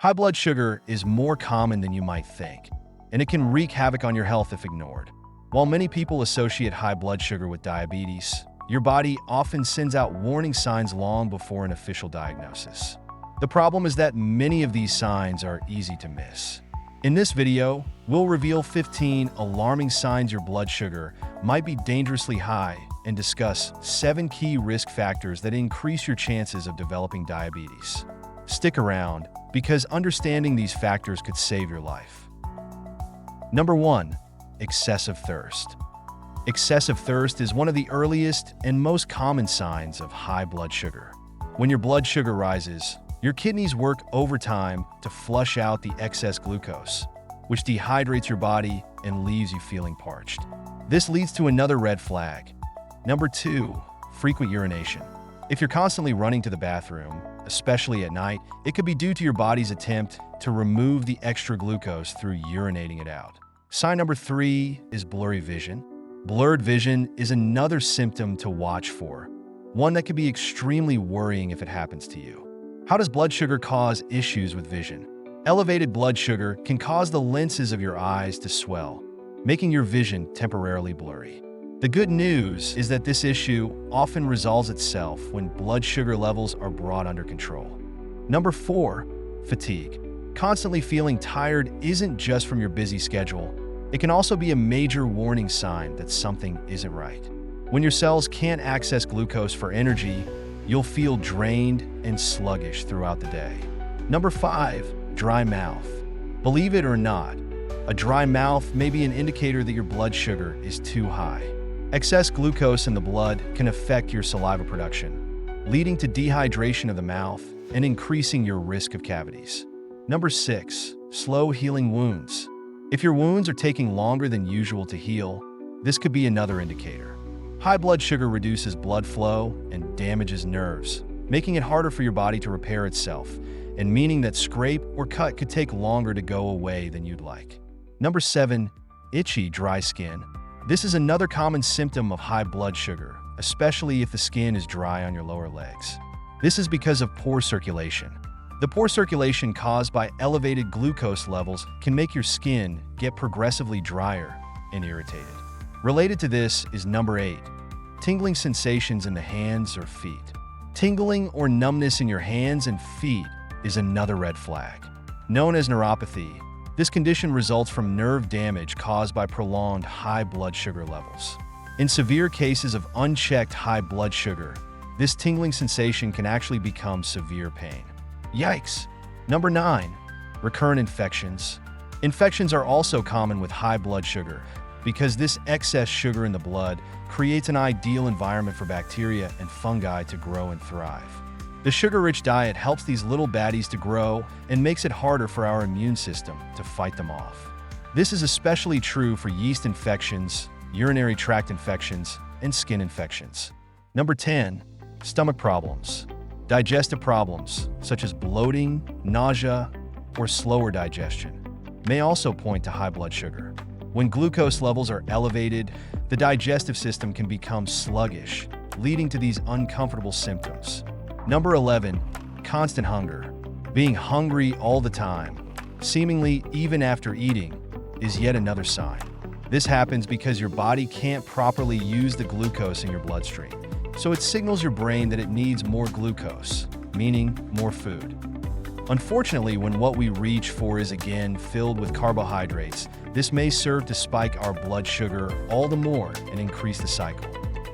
High blood sugar is more common than you might think, and it can wreak havoc on your health if ignored. While many people associate high blood sugar with diabetes, your body often sends out warning signs long before an official diagnosis. The problem is that many of these signs are easy to miss. In this video, we'll reveal 15 alarming signs your blood sugar might be dangerously high and discuss 7 key risk factors that increase your chances of developing diabetes. Stick around, because understanding these factors could save your life. Number 1. Excessive thirst. Excessive thirst is one of the earliest and most common signs of high blood sugar. When your blood sugar rises, your kidneys work overtime to flush out the excess glucose, which dehydrates your body and leaves you feeling parched. This leads to another red flag. Number 2. Frequent urination. If you're constantly running to the bathroom, especially at night, it could be due to your body's attempt to remove the extra glucose through urinating it out. Sign number 3 is blurry vision. Blurred vision is another symptom to watch for, one that can be extremely worrying if it happens to you. How does blood sugar cause issues with vision? Elevated blood sugar can cause the lenses of your eyes to swell, making your vision temporarily blurry. The good news is that this issue often resolves itself when blood sugar levels are brought under control. Number 4. Fatigue. Constantly feeling tired isn't just from your busy schedule. It can also be a major warning sign that something isn't right. When your cells can't access glucose for energy, you'll feel drained and sluggish throughout the day. Number 5. Dry mouth. Believe it or not, a dry mouth may be an indicator that your blood sugar is too high. Excess glucose in the blood can affect your saliva production, leading to dehydration of the mouth and increasing your risk of cavities. Number 6. Slow healing wounds. If your wounds are taking longer than usual to heal, this could be another indicator. High blood sugar reduces blood flow and damages nerves, making it harder for your body to repair itself, and meaning that scrape or cut could take longer to go away than you'd like. Number 7. Itchy, dry skin. This is another common symptom of high blood sugar, especially if the skin is dry on your lower legs. This is because of poor circulation. The poor circulation caused by elevated glucose levels can make your skin get progressively drier and irritated. Related to this is number 8. Tingling sensations in the hands or feet. Tingling or numbness in your hands and feet is another red flag. Known as neuropathy, this condition results from nerve damage caused by prolonged high blood sugar levels. In severe cases of unchecked high blood sugar, this tingling sensation can actually become severe pain. Yikes! Number 9. Recurrent infections. Infections are also common with high blood sugar because this excess sugar in the blood creates an ideal environment for bacteria and fungi to grow and thrive. The sugar-rich diet helps these little baddies to grow and makes it harder for our immune system to fight them off. This is especially true for yeast infections, urinary tract infections, and skin infections. Number 10. Stomach problems. Digestive problems, such as bloating, nausea, or slower digestion, may also point to high blood sugar. When glucose levels are elevated, the digestive system can become sluggish, leading to these uncomfortable symptoms. Number 11. Constant hunger. Being hungry all the time, seemingly even after eating, is yet another sign. This happens because your body can't properly use the glucose in your bloodstream, so it signals your brain that it needs more glucose, meaning more food. Unfortunately, when what we reach for is again filled with carbohydrates, this may serve to spike our blood sugar all the more and increase the cycle.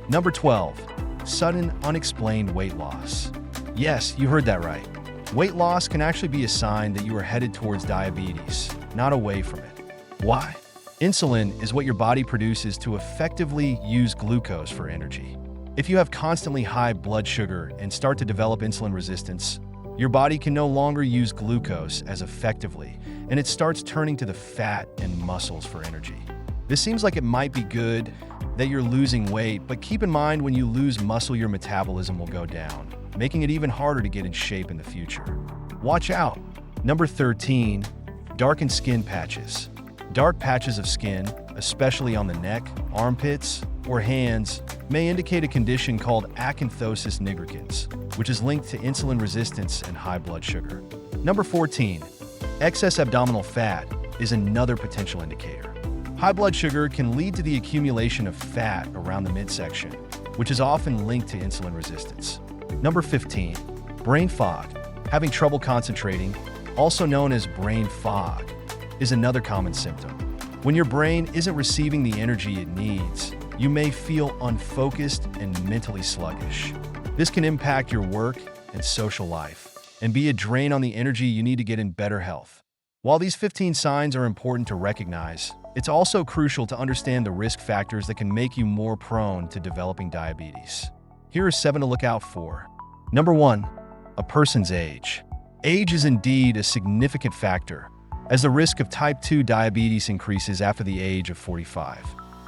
Number 12. Sudden, unexplained weight loss. Yes, you heard that right. Weight loss can actually be a sign that you are headed towards diabetes, not away from it. Why? Insulin is what your body produces to effectively use glucose for energy. If you have constantly high blood sugar and start to develop insulin resistance, your body can no longer use glucose as effectively, and it starts turning to the fat and muscles for energy. This seems like it might be good that you're losing weight, but keep in mind when you lose muscle, your metabolism will go down, making it even harder to get in shape in the future. Watch out! Number 13. Darkened skin patches. Dark patches of skin, especially on the neck, armpits, or hands, may indicate a condition called acanthosis nigricans, which is linked to insulin resistance and high blood sugar. Number 14. Excess abdominal fat is another potential indicator. High blood sugar can lead to the accumulation of fat around the midsection, which is often linked to insulin resistance. Number 15, brain fog. Having trouble concentrating, also known as brain fog, is another common symptom. When your brain isn't receiving the energy it needs, you may feel unfocused and mentally sluggish. This can impact your work and social life, and be a drain on the energy you need to get in better health. While these 15 signs are important to recognize, it's also crucial to understand the risk factors that can make you more prone to developing diabetes. Here are 7 to look out for. Number 1, a person's age. Age is indeed a significant factor, as the risk of type 2 diabetes increases after the age of 45.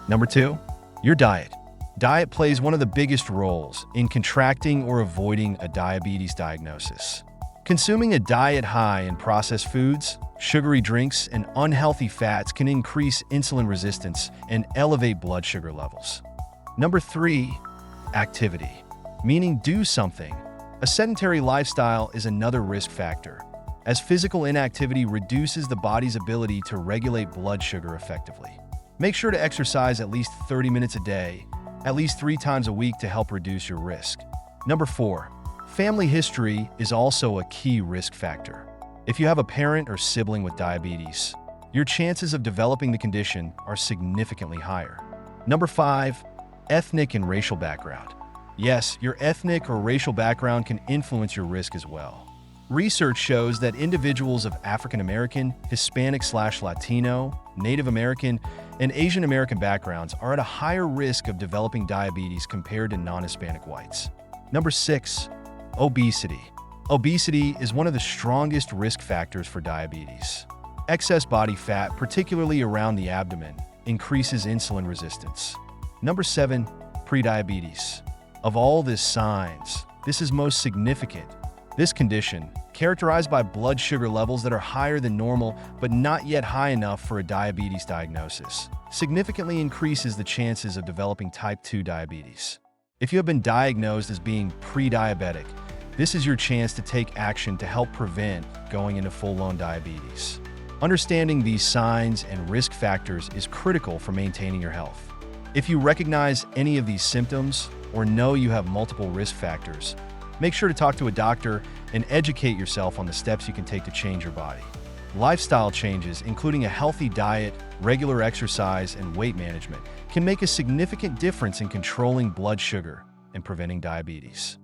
Number 2, your diet. Diet plays one of the biggest roles in contracting or avoiding a diabetes diagnosis. Consuming a diet high in processed foods, sugary drinks, and unhealthy fats can increase insulin resistance and elevate blood sugar levels. Number 3, activity, meaning do something. A sedentary lifestyle is another risk factor, as physical inactivity reduces the body's ability to regulate blood sugar effectively. Make sure to exercise at least 30 minutes a day, at least 3 times a week to help reduce your risk. Number 4, family history is also a key risk factor. If you have a parent or sibling with diabetes, your chances of developing the condition are significantly higher. Number 5, ethnic and racial background. Yes, your ethnic or racial background can influence your risk as well. Research shows that individuals of African American, Hispanic/Latino, Native American, and Asian American backgrounds are at a higher risk of developing diabetes compared to non-Hispanic whites. Number 6, obesity. Obesity is one of the strongest risk factors for diabetes. Excess body fat, particularly around the abdomen, increases insulin resistance. Number 7, prediabetes. Of all these signs, this is most significant. This condition, characterized by blood sugar levels that are higher than normal but not yet high enough for a diabetes diagnosis, significantly increases the chances of developing type 2 diabetes. If you have been diagnosed as being pre-diabetic, this is your chance to take action to help prevent going into full-blown diabetes. Understanding these signs and risk factors is critical for maintaining your health. If you recognize any of these symptoms or know you have multiple risk factors, make sure to talk to a doctor and educate yourself on the steps you can take to change your body. Lifestyle changes, including a healthy diet, regular exercise, and weight management, can make a significant difference in controlling blood sugar and preventing diabetes.